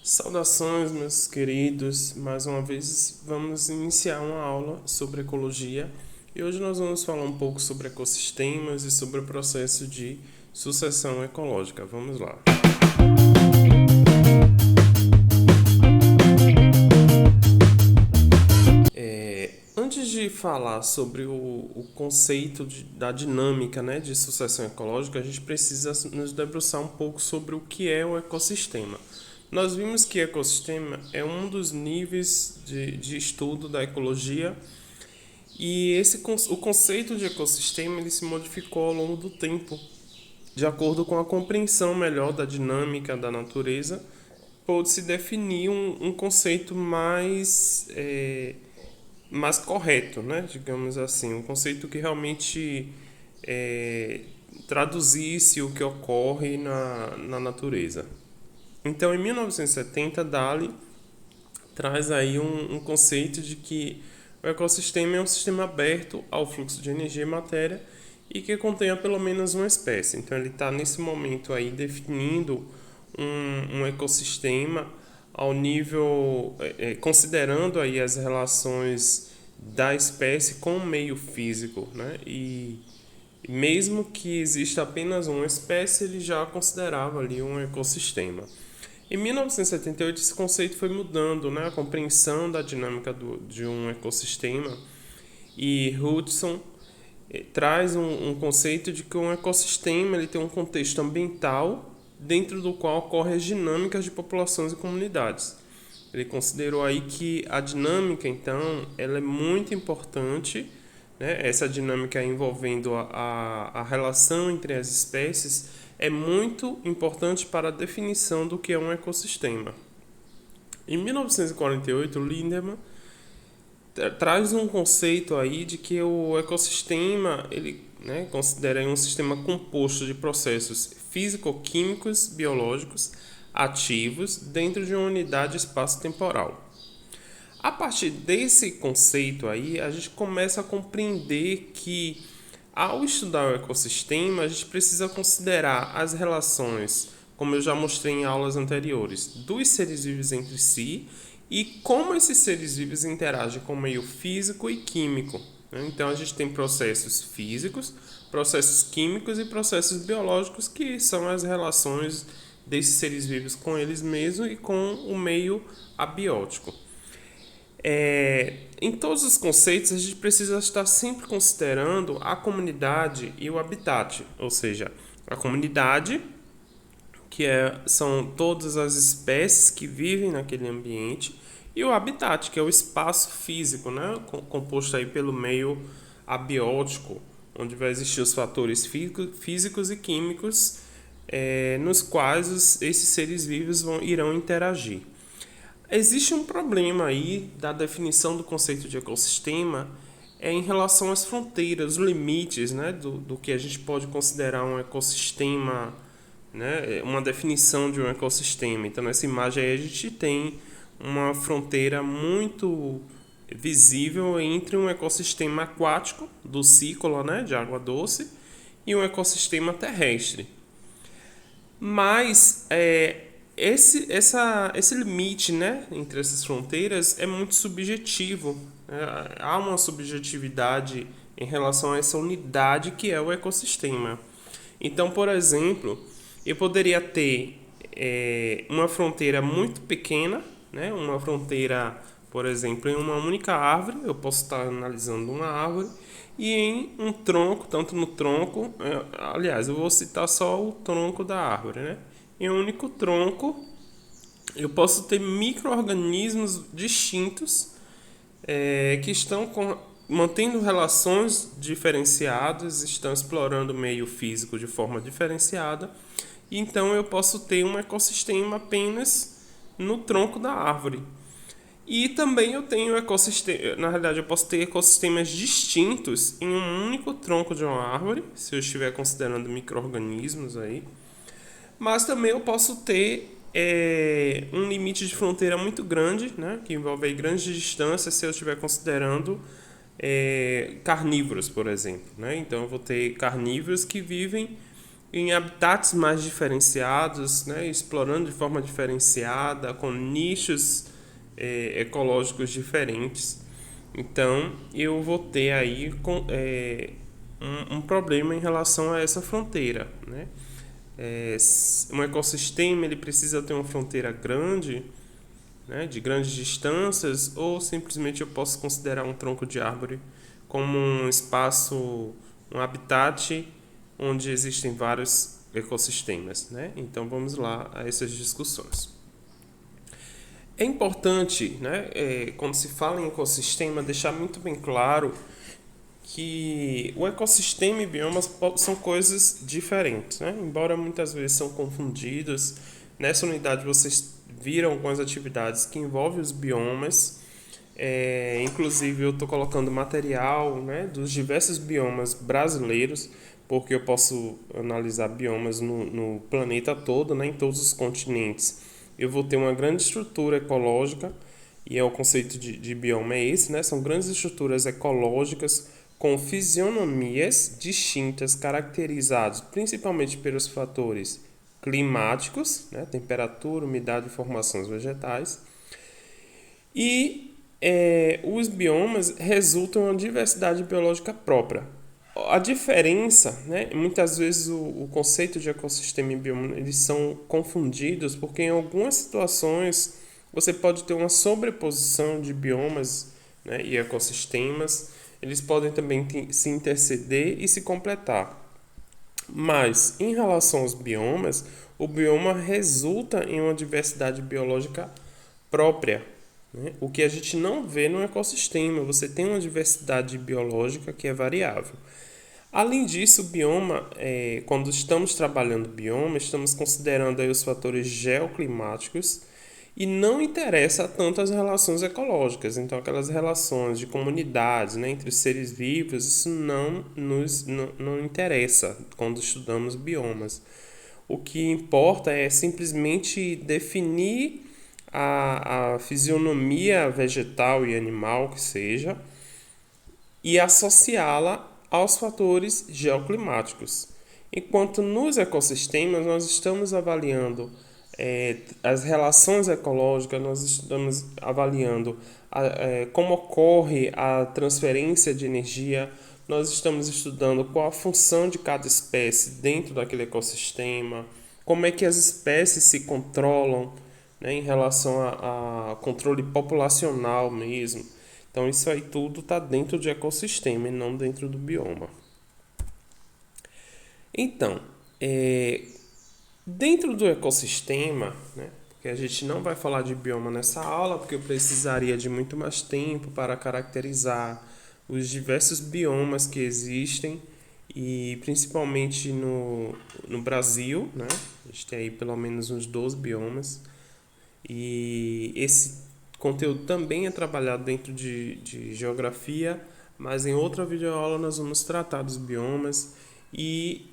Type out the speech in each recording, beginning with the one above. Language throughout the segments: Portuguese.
Saudações, meus queridos. Mais uma vez vamos iniciar uma aula sobre ecologia e hoje nós vamos falar um pouco sobre ecossistemas e sobre o processo de sucessão ecológica. Vamos lá. Antes de falar sobre o conceito da dinâmica, né, de sucessão ecológica, a gente precisa nos debruçar um pouco sobre o que é o ecossistema. Nós vimos que ecossistema é um dos níveis de estudo da ecologia e o conceito de ecossistema ele se modificou ao longo do tempo, de acordo com a compreensão melhor da dinâmica da natureza, pôde-se definir um conceito mais correto, né? Digamos assim, um conceito que realmente traduzisse o que ocorre na natureza. Então, em 1970, Dali traz aí um conceito de que o ecossistema é um sistema aberto ao fluxo de energia e matéria e que contenha pelo menos uma espécie. Então, ele está nesse momento aí definindo um ecossistema ao nível, considerando aí as relações da espécie com o meio físico, né? E mesmo que exista apenas uma espécie, ele já considerava ali um ecossistema. Em 1978, esse conceito foi mudando, né? A compreensão da dinâmica de um ecossistema. E Hudson traz um conceito de que um ecossistema ele tem um contexto ambiental dentro do qual ocorrem as dinâmicas de populações e comunidades. Ele considerou aí que a dinâmica, então, ela é muito importante, né? Essa dinâmica envolvendo a relação entre as espécies é muito importante para a definição do que é um ecossistema. Em 1948, Lindemann traz um conceito aí de que o ecossistema ele, né, considera um sistema composto de processos físico-químicos biológicos ativos dentro de uma unidade espaço-temporal. A partir desse conceito aí, a gente começa a compreender que ao estudar o ecossistema, a gente precisa considerar as relações, como eu já mostrei em aulas anteriores, dos seres vivos entre si e como esses seres vivos interagem com o meio físico e químico. Então a gente tem processos físicos, processos químicos e processos biológicos que são as relações desses seres vivos com eles mesmos e com o meio abiótico. Em todos os conceitos, a gente precisa estar sempre considerando a comunidade e o habitat, ou seja, a comunidade, são todas as espécies que vivem naquele ambiente, e o habitat, que é o espaço físico, né, composto aí pelo meio abiótico, onde vai existir os fatores físicos e químicos nos quais esses seres vivos irão interagir. Existe um problema aí da definição do conceito de ecossistema em relação às fronteiras, os limites, né, do que a gente pode considerar um ecossistema, né, uma definição de um ecossistema. Então, nessa imagem aí a gente tem uma fronteira muito visível entre um ecossistema aquático, ducícola, né, de água doce, e um ecossistema terrestre. Mas esse limite, né, entre essas fronteiras é muito subjetivo. Há uma subjetividade em relação a essa unidade que é o ecossistema. Então, por exemplo, eu poderia ter uma fronteira muito pequena, né, uma fronteira, por exemplo, em uma única árvore. Eu posso estar analisando uma árvore e em um tronco, tanto no tronco, aliás, eu vou citar só o tronco da árvore, né? Em um único tronco, eu posso ter micro-organismos distintos que estão mantendo relações diferenciadas, estão explorando o meio físico de forma diferenciada, e então eu posso ter um ecossistema apenas no tronco da árvore. E também eu tenho ecossistema, na realidade eu posso ter ecossistemas distintos em um único tronco de uma árvore, se eu estiver considerando micro-organismos aí. Mas também eu posso ter um limite de fronteira muito grande, né, que envolve aí grandes distâncias, se eu estiver considerando carnívoros, por exemplo. Né? Então eu vou ter carnívoros que vivem em habitats mais diferenciados, né, explorando de forma diferenciada, com nichos ecológicos diferentes. Então, eu vou ter aí um problema em relação a essa fronteira, né? Um ecossistema ele precisa ter uma fronteira grande, né, de grandes distâncias, ou simplesmente eu posso considerar um tronco de árvore como um espaço, um habitat onde existem vários ecossistemas, né? Então vamos lá a essas discussões. É importante, né, quando se fala em ecossistema, deixar muito bem claro que o ecossistema e biomas são coisas diferentes, né? Embora muitas vezes são confundidos. Nessa unidade vocês viram algumas atividades que envolvem os biomas. Inclusive eu estou colocando material, né, dos diversos biomas brasileiros, porque eu posso analisar biomas no planeta todo, né, em todos os continentes. Eu vou ter uma grande estrutura ecológica, e o conceito de bioma é esse, né? São grandes estruturas ecológicas com fisionomias distintas, caracterizadas principalmente pelos fatores climáticos, né? Temperatura, umidade e formações vegetais. E os biomas resultam em uma diversidade biológica própria. A diferença, né, muitas vezes o conceito de ecossistema e bioma eles são confundidos porque em algumas situações você pode ter uma sobreposição de biomas, né, e ecossistemas. Eles podem também se interceder e se completar. Mas em relação aos biomas, o bioma resulta em uma diversidade biológica própria, né? O que a gente não vê no ecossistema. Você tem uma diversidade biológica que é variável. Além disso, o bioma, quando estamos trabalhando bioma, estamos considerando aí os fatores geoclimáticos e não interessa tanto as relações ecológicas. Então, aquelas relações de comunidades, né, entre seres vivos, isso não interessa quando estudamos biomas. O que importa é simplesmente definir a fisionomia vegetal e animal que seja e associá-la aos fatores geoclimáticos. Enquanto nos ecossistemas nós estamos avaliando as relações ecológicas, nós estamos avaliando como ocorre a transferência de energia, nós estamos estudando qual a função de cada espécie dentro daquele ecossistema, como é que as espécies se controlam, né, em relação a controle populacional mesmo. Então isso aí tudo está dentro do ecossistema e não dentro do bioma. Então, dentro do ecossistema, né, porque a gente não vai falar de bioma nessa aula, porque eu precisaria de muito mais tempo para caracterizar os diversos biomas que existem, e principalmente no Brasil, né, a gente tem aí pelo menos uns 12 biomas, e esse conteúdo também é trabalhado dentro de geografia, mas em outra videoaula nós vamos tratar dos biomas e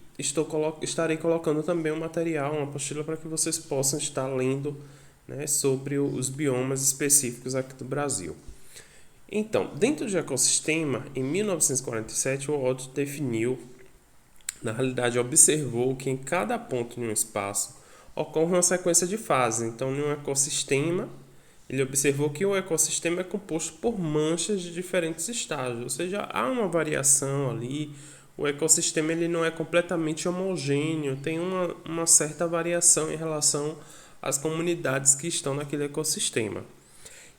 estarei colocando também um material, uma apostila para que vocês possam estar lendo, né, sobre os biomas específicos aqui do Brasil. Então, dentro do ecossistema, em 1947, o Watt definiu, na realidade observou que em cada ponto de um espaço ocorre uma sequência de fases. Então, em um ecossistema, ele observou que o ecossistema é composto por manchas de diferentes estágios, ou seja, há uma variação ali. O ecossistema ele não é completamente homogêneo, tem uma certa variação em relação às comunidades que estão naquele ecossistema.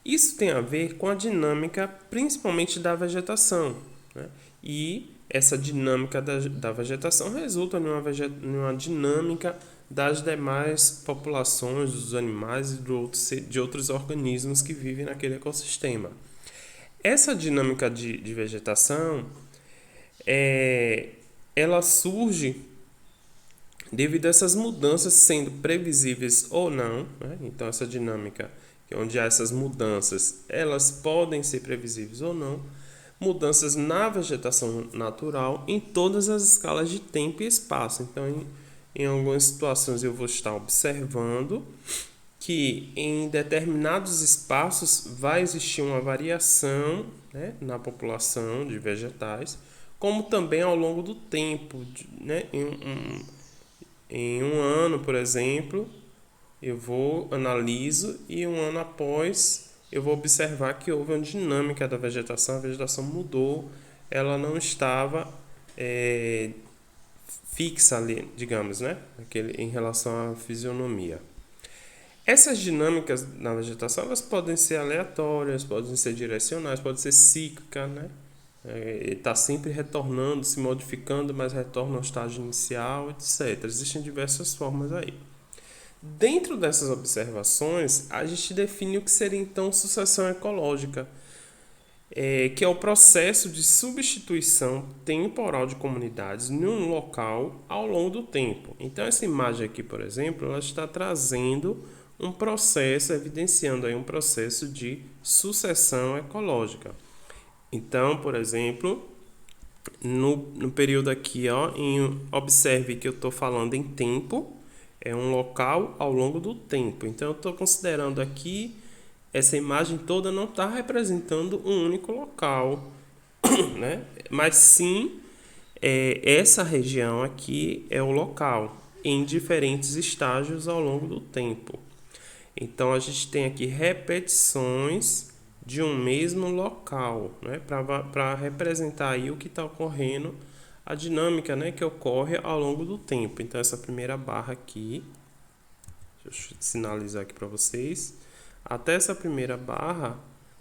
Isso tem a ver com a dinâmica, principalmente da vegetação, né? E essa dinâmica da vegetação resulta numa dinâmica das demais populações, dos animais e de outros organismos que vivem naquele ecossistema. Essa dinâmica de vegetação, ela surge devido a essas mudanças sendo previsíveis ou não, né? Então essa dinâmica, que onde há essas mudanças, elas podem ser previsíveis ou não, mudanças na vegetação natural em todas as escalas de tempo e espaço. Então, em algumas situações eu vou estar observando que em determinados espaços vai existir uma variação, né, na população de vegetais, como também ao longo do tempo, né, Em um ano, por exemplo, eu vou analiso e um ano após eu vou observar que houve uma dinâmica da vegetação, a vegetação mudou, ela não estava fixa ali, digamos, né? Em relação à fisionomia. Essas dinâmicas na vegetação elas podem ser aleatórias, podem ser direcionais, podem ser cíclicas, né? Está sempre retornando, se modificando, mas retorna ao estágio inicial, etc. Existem diversas formas aí. Dentro dessas observações, a gente define o que seria então sucessão ecológica, que é o processo de substituição temporal de comunidades em um local ao longo do tempo. Então, essa imagem aqui, por exemplo, ela está trazendo um processo, evidenciando aí um processo de sucessão ecológica. Então, por exemplo, no período aqui, ó, observe que eu estou falando em tempo, é um local ao longo do tempo. Então, eu estou considerando aqui, essa imagem toda não está representando um único local, né? Mas sim, essa região aqui é o local, em diferentes estágios ao longo do tempo. Então, a gente tem aqui repetições de um mesmo local, né? Para representar aí o que está ocorrendo, a dinâmica, né, que ocorre ao longo do tempo. Então, essa primeira barra aqui, deixa eu sinalizar aqui para vocês, até essa primeira barra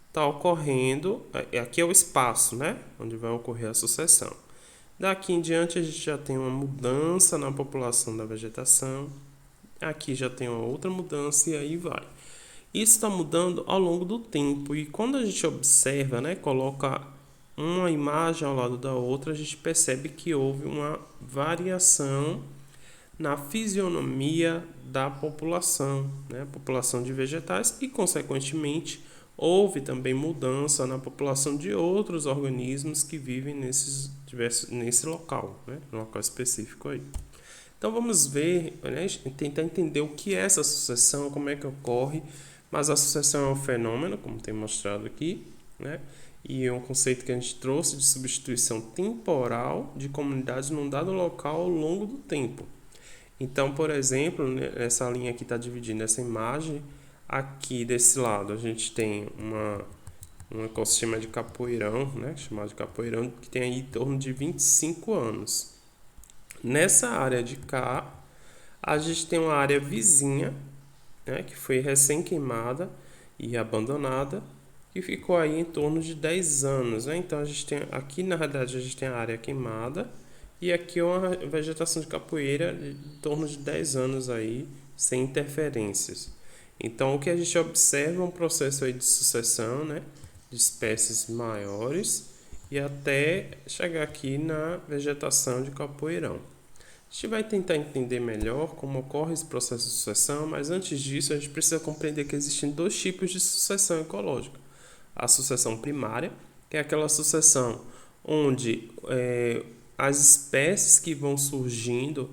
está ocorrendo, aqui é o espaço, né, onde vai ocorrer a sucessão. Daqui em diante a gente já tem uma mudança na população da vegetação, aqui já tem uma outra mudança e aí vai. Isso está mudando ao longo do tempo e quando a gente observa, né, coloca uma imagem ao lado da outra, a gente percebe que houve uma variação na fisionomia da população, né, população de vegetais e, consequentemente, houve também mudança na população de outros organismos que vivem nesse local, né, no local específico aí. Então vamos ver, né, tentar entender o que é essa sucessão, como é que ocorre, mas a sucessão é um fenômeno, como tem mostrado aqui, né? E é um conceito que a gente trouxe de substituição temporal de comunidades num dado local ao longo do tempo. Então, por exemplo, essa linha aqui está dividindo essa imagem. Aqui desse lado a gente tem um ecossistema de capoeirão, né? Chamado de capoeirão, que tem aí em torno de 25 anos. Nessa área de cá, a gente tem uma área vizinha, né, que foi recém-queimada e abandonada, que ficou aí em torno de 10 anos. Né? Então, a gente tem aqui, na realidade, a gente tem a área queimada e aqui uma vegetação de capoeira em torno de 10 anos aí, sem interferências. Então, o que a gente observa é um processo aí de sucessão, né, de espécies maiores e até chegar aqui na vegetação de capoeirão. A gente vai tentar entender melhor como ocorre esse processo de sucessão, mas antes disso a gente precisa compreender que existem dois tipos de sucessão ecológica. A sucessão primária, que é aquela sucessão onde as espécies que vão surgindo,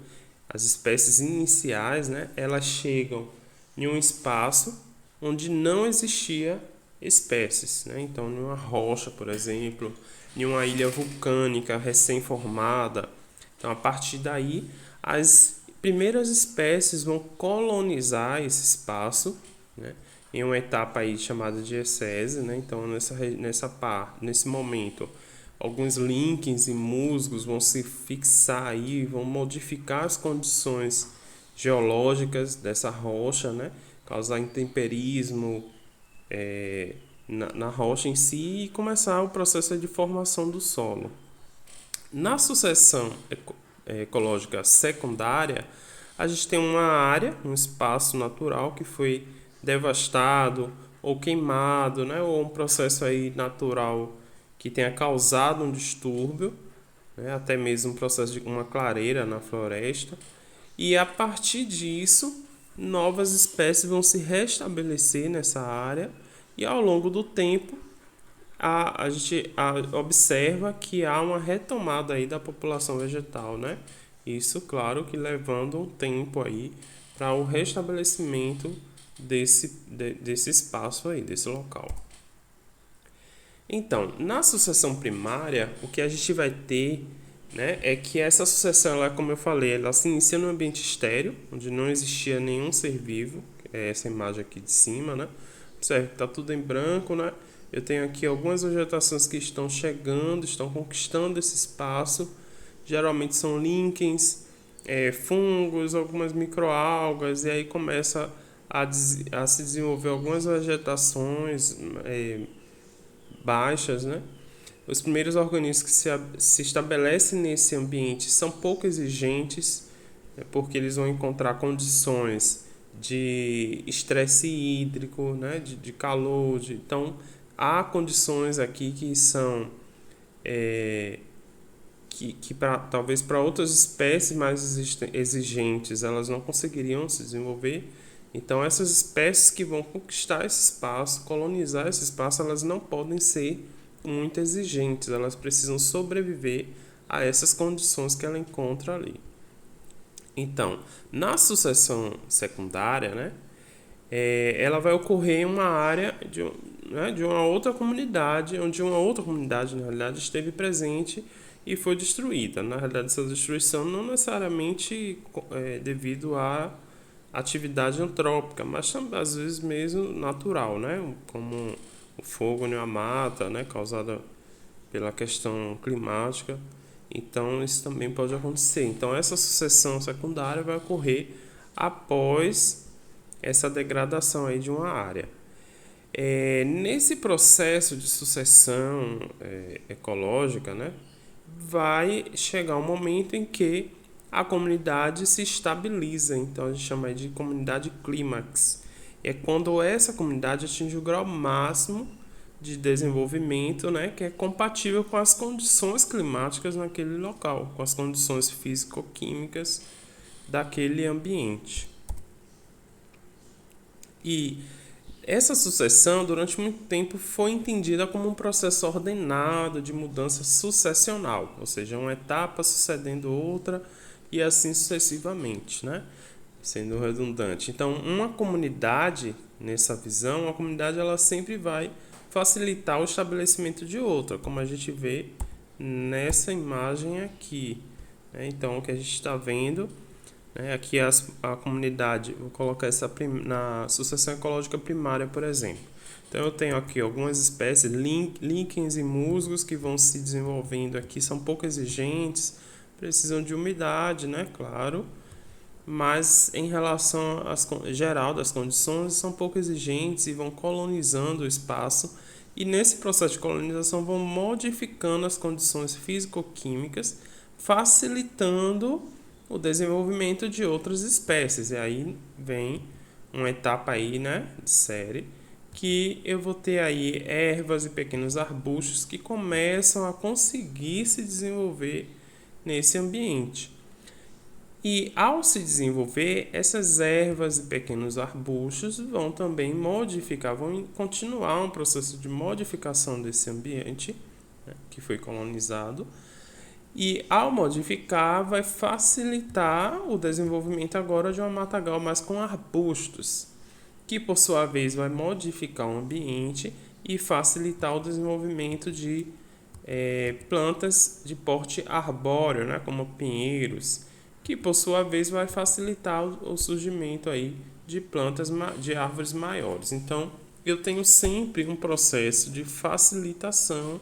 as espécies iniciais, né, elas chegam em um espaço onde não existia espécies. Né? Então, em uma rocha, por exemplo, em uma ilha vulcânica recém-formada. Então, a partir daí, as primeiras espécies vão colonizar esse espaço, né, em uma etapa aí chamada de ecese. Né? Então, nesse momento, alguns líquens e musgos vão se fixar aí, vão modificar as condições geológicas dessa rocha, né? Causar intemperismo na rocha em si e começar o processo de formação do solo. Na sucessão ecológica secundária, a gente tem uma área, um espaço natural que foi devastado ou queimado, né? Ou um processo aí natural que tenha causado um distúrbio, né? Até mesmo um processo de uma clareira na floresta. E a partir disso, novas espécies vão se restabelecer nessa área e ao longo do tempo a gente observa que há uma retomada aí da população vegetal, né? Isso, claro, que levando um tempo aí para o restabelecimento desse espaço aí, desse local. Então, na sucessão primária, o que a gente vai ter né, é que essa sucessão, ela, como eu falei, ela se inicia no ambiente estéril, onde não existia nenhum ser vivo, é essa imagem aqui de cima, né? Observe que está tudo em branco, né? Eu tenho aqui algumas vegetações que estão chegando, estão conquistando esse espaço. Geralmente são líquens, fungos, algumas microalgas, e aí começa a se desenvolver algumas vegetações baixas, né? Os primeiros organismos que se estabelecem nesse ambiente são pouco exigentes, porque eles vão encontrar condições de estresse hídrico, né, de calor. Então, há condições aqui que são que talvez para outras espécies mais exigentes elas não conseguiriam se desenvolver. Então, essas espécies que vão conquistar esse espaço, colonizar esse espaço, elas não podem ser muito exigentes, elas precisam sobreviver a essas condições que ela encontra ali. Então, na sucessão secundária, né, ela vai ocorrer em uma área de uma outra comunidade, onde uma outra comunidade, na realidade, esteve presente e foi destruída. Na realidade, essa destruição não necessariamente devido à atividade antrópica, mas às vezes mesmo natural, né? Como o fogo em uma mata, né? Causada pela questão climática. Então, isso também pode acontecer. Então, essa sucessão secundária vai ocorrer após essa degradação aí de uma área. Nesse processo de sucessão ecológica, né, vai chegar um momento em que a comunidade se estabiliza. Então, a gente chama de comunidade clímax. É quando essa comunidade atinge o grau máximo de desenvolvimento, né, que é compatível com as condições climáticas naquele local, com as condições físico-químicas daquele ambiente. E essa sucessão, durante muito tempo, foi entendida como um processo ordenado de mudança sucessional, ou seja, uma etapa sucedendo outra e assim sucessivamente, né? Sendo redundante. Então, uma comunidade, nessa visão, uma comunidade ela sempre vai facilitar o estabelecimento de outra, como a gente vê nessa imagem aqui. Então, o que a gente está vendo, aqui a comunidade, vou colocar essa na sucessão ecológica primária, por exemplo. Então, eu tenho aqui algumas espécies, líquens e musgos, que vão se desenvolvendo aqui, são pouco exigentes, precisam de umidade, né? Claro. Mas em relação às geral das condições, são pouco exigentes e vão colonizando o espaço. E nesse processo de colonização vão modificando as condições físico-químicas, facilitando o desenvolvimento de outras espécies. E aí vem uma etapa aí, né, de série, que eu vou ter aí ervas e pequenos arbustos que começam a conseguir se desenvolver nesse ambiente. E ao se desenvolver, essas ervas e pequenos arbustos vão também modificar, vão continuar um processo de modificação desse ambiente, né, que foi colonizado. E ao modificar, vai facilitar o desenvolvimento agora de uma matagal mais com arbustos, que por sua vez vai modificar o ambiente e facilitar o desenvolvimento de plantas de porte arbóreo, né, como pinheiros, que por sua vez vai facilitar o surgimento aí de plantas de árvores maiores. Então, eu tenho sempre um processo de facilitação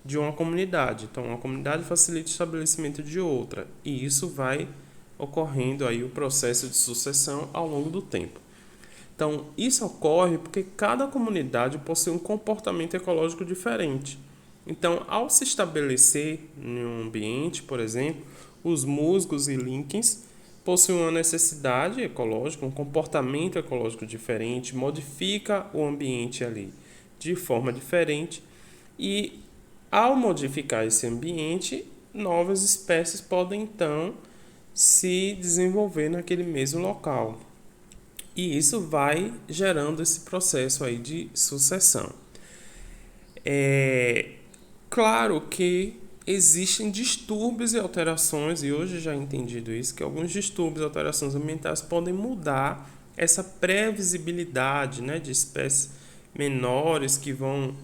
de uma comunidade. Então, uma comunidade facilita o estabelecimento de outra, e isso vai ocorrendo aí o processo de sucessão ao longo do tempo. Então, isso ocorre porque cada comunidade possui um comportamento ecológico diferente. Então, ao se estabelecer em um ambiente, por exemplo, os musgos e líquens possuem uma necessidade ecológica, um comportamento ecológico diferente, modifica o ambiente ali de forma diferente e, ao modificar esse ambiente, novas espécies podem então se desenvolver naquele mesmo local. E isso vai gerando esse processo aí de sucessão. Claro que existem distúrbios e alterações, e hoje já é entendido isso, que alguns distúrbios e alterações ambientais podem mudar essa previsibilidade, né, de espécies menores que vão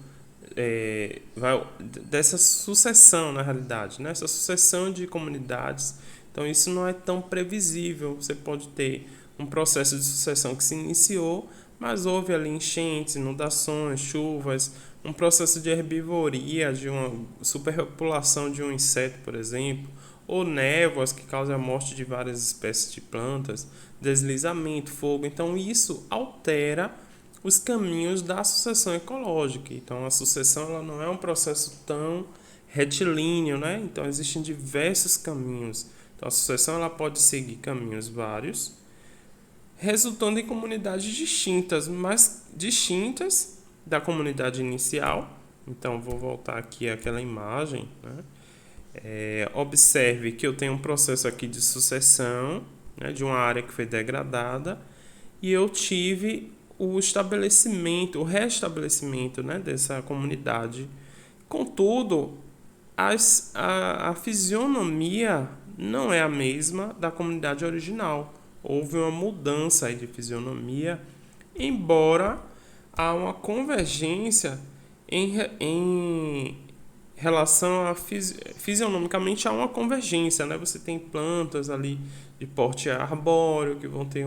dessa sucessão, na realidade, né? Essa sucessão de comunidades. Então, isso não é tão previsível. Você pode ter um processo de sucessão que se iniciou, mas houve ali enchentes, inundações, chuvas, um processo de herbivoria, de uma superpopulação de um inseto, por exemplo, ou névoas que causam a morte de várias espécies de plantas, deslizamento, fogo. Então, isso altera os caminhos da sucessão ecológica. Então, a sucessão ela não é um processo tão retilíneo, né? Então, existem diversos caminhos. Então, a sucessão ela pode seguir caminhos vários, resultando em comunidades distintas, mas distintas da comunidade inicial. Então, vou voltar aqui àquela imagem, né? Observe que eu tenho um processo aqui de sucessão, né, de uma área que foi degradada, e eu tive o estabelecimento, o restabelecimento, né, dessa comunidade. Contudo, a fisionomia não é a mesma da comunidade original. Houve uma mudança aí de fisionomia, embora há uma convergência em relação a fisionomicamente há uma convergência, né? Você tem plantas ali de porte arbóreo que vão ter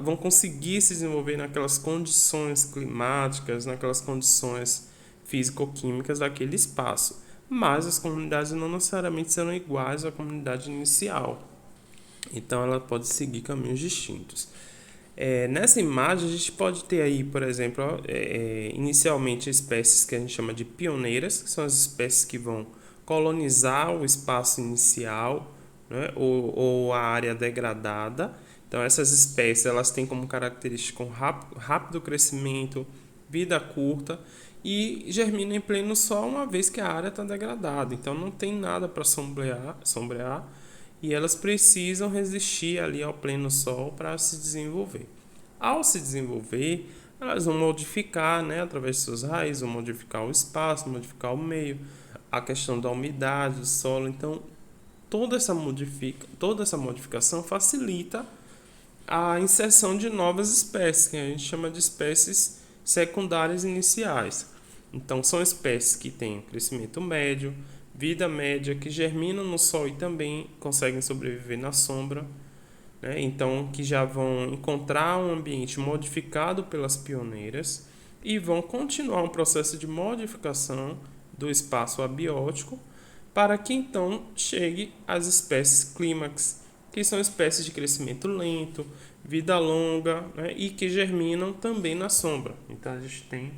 vão conseguir se desenvolver naquelas condições climáticas, naquelas condições físico-químicas daquele espaço. Mas as comunidades não necessariamente serão iguais à comunidade inicial. Então ela pode seguir caminhos distintos. Nessa imagem a gente pode ter aí, por exemplo, inicialmente espécies que a gente chama de pioneiras, que são as espécies que vão colonizar o espaço inicial, né, ou a área degradada. Então essas espécies elas têm como característica um rápido crescimento, vida curta e germinam em pleno sol uma vez que a área está degradada. Então não tem nada para sombrear e elas precisam resistir ali ao pleno sol para se desenvolver. Ao se desenvolver, elas vão modificar, né, através de suas raízes, vão modificar o espaço, modificar o meio, a questão da umidade do solo. Então, toda essa modificação facilita a inserção de novas espécies, que a gente chama de espécies secundárias iniciais. Então, são espécies que têm crescimento médio, vida média, que germinam no sol e também conseguem sobreviver na sombra, né? Então, que já vão encontrar um ambiente modificado pelas pioneiras e vão continuar um processo de modificação do espaço abiótico para que então chegue às espécies clímax, que são espécies de crescimento lento, vida longa, né? E que germinam também na sombra. Então, a gente tem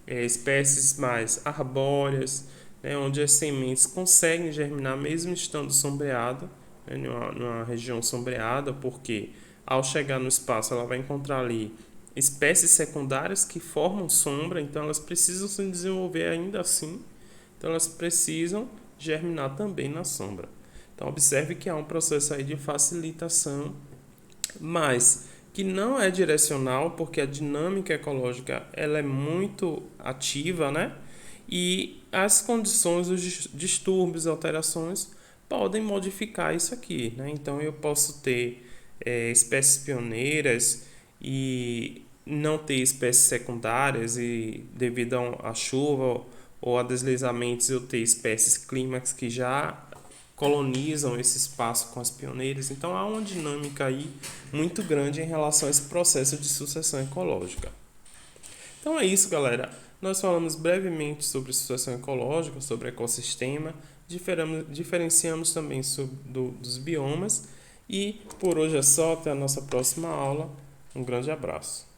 espécies mais arbóreas, né, onde as sementes conseguem germinar mesmo estando sombreada, né, numa região sombreada, porque ao chegar no espaço ela vai encontrar ali espécies secundárias que formam sombra, então elas precisam se desenvolver ainda assim, então elas precisam germinar também na sombra. Então observe que há um processo aí de facilitação, mas que não é direcional, porque a dinâmica ecológica ela é muito ativa, né? E as condições, os distúrbios, alterações podem modificar isso aqui, né? Então eu posso ter espécies pioneiras e não ter espécies secundárias e devido à chuva ou a deslizamentos eu ter espécies clímax que já colonizam esse espaço com as pioneiras. Então há uma dinâmica aí muito grande em relação a esse processo de sucessão ecológica. Então é isso, galera. Nós falamos brevemente sobre sucessão ecológica, sobre ecossistema, diferenciamos também dos biomas e por hoje é só, até a nossa próxima aula. Um grande abraço.